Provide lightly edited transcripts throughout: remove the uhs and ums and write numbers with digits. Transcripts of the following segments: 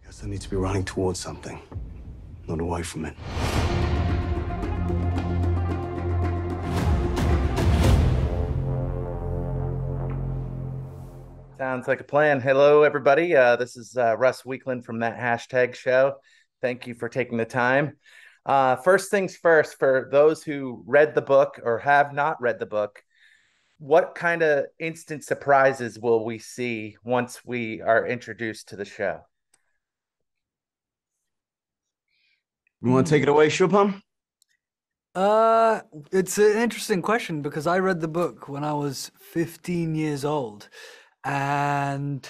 Guess I need to be running towards something, not away from it. Sounds like a plan. Hello, everybody. This is Russ Weekland from That Hashtag Show. Thank you for taking the time. First things first, for those who read the book or have not read the book, what kind of instant surprises will we see once we are introduced to the show? You want to take it away, Shubham? It's an interesting question because I read the book when I was 15 years old. And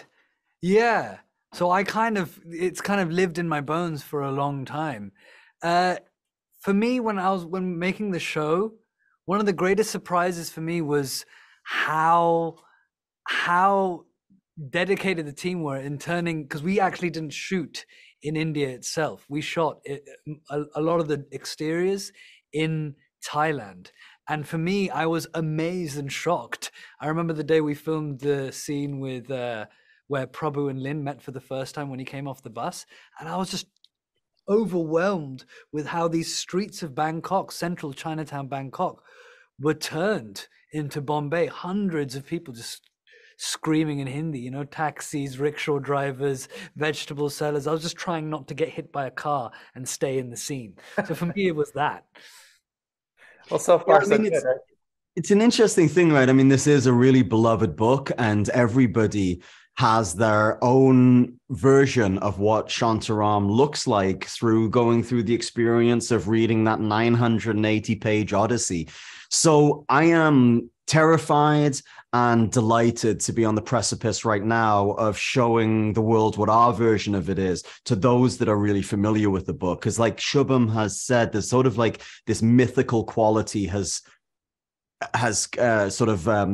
yeah, so it's kind of lived in my bones for a long time. For me, when making the show, one of the greatest surprises for me was how dedicated the team were in turning, because we actually didn't shoot in India itself. We shot a lot of the exteriors in Thailand. And for me, I was amazed and shocked. I remember the day we filmed the scene with where Prabhu and Lin met for the first time when he came off the bus. And I was just overwhelmed with how these streets of Bangkok, central Chinatown, Bangkok, were turned into Bombay. Hundreds of people just screaming in Hindi, taxis, rickshaw drivers, vegetable sellers. I was just trying not to get hit by a car and stay in the scene. So for me, it was that. Well, so far, so good. It's an interesting thing, right? I mean, this is a really beloved book, and everybody has their own version of what Shantaram looks like through going through the experience of reading that 980-page Odyssey. So I am terrified and delighted to be on the precipice right now of showing the world what our version of it is to those that are really familiar with the book. Because like Shubham has said, there's sort of like this mythical quality has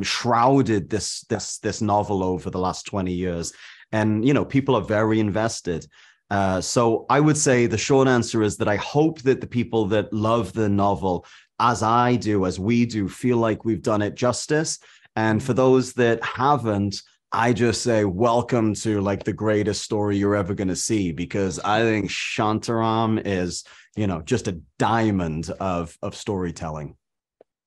shrouded this novel over the last 20 years. And, people are very invested. So I would say the short answer is that I hope that the people that love the novel, as I do, as we do, feel like we've done it justice. And for those that haven't, I just say welcome to like the greatest story you're ever going to see, because I think Shantaram is, just a diamond of storytelling.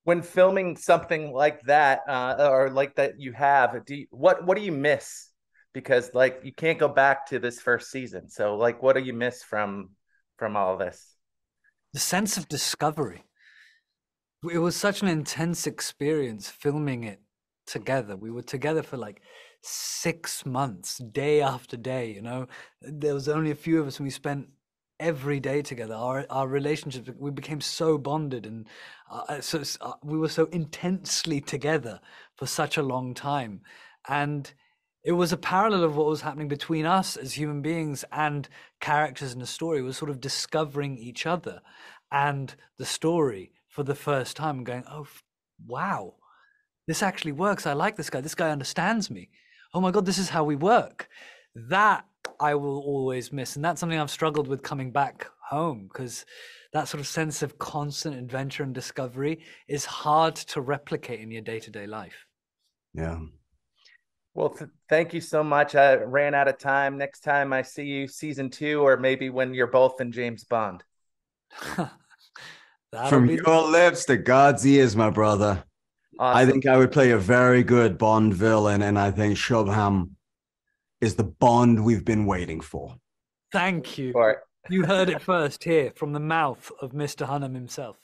When filming something like that, or like that you have, what do you miss? Because like you can't go back to this first season. So like, what do you miss from all of this? The sense of discovery. It was such an intense experience filming it together. We were together for like 6 months, day after day. There was only a few of us, and we spent every day together. Our relationship, we became so bonded, and we were so intensely together for such a long time. And it was a parallel of what was happening between us as human beings and characters in the story. It was sort of discovering each other and the story for the first time and going, oh, wow, this actually works. I like this guy. This guy understands me. Oh my God, this is how we work. That I will always miss. And that's something I've struggled with coming back home, because that sort of sense of constant adventure and discovery is hard to replicate in your day-to-day life. Yeah. Well, thank you so much. I ran out of time. Next time I see you, season 2, or maybe when you're both in James Bond. From your lips to God's ears, my brother. Awesome. I think I would play a very good Bond villain, and I think Shubham is the Bond we've been waiting for. Thank you. You heard it first here from the mouth of Mr. Hunnam himself.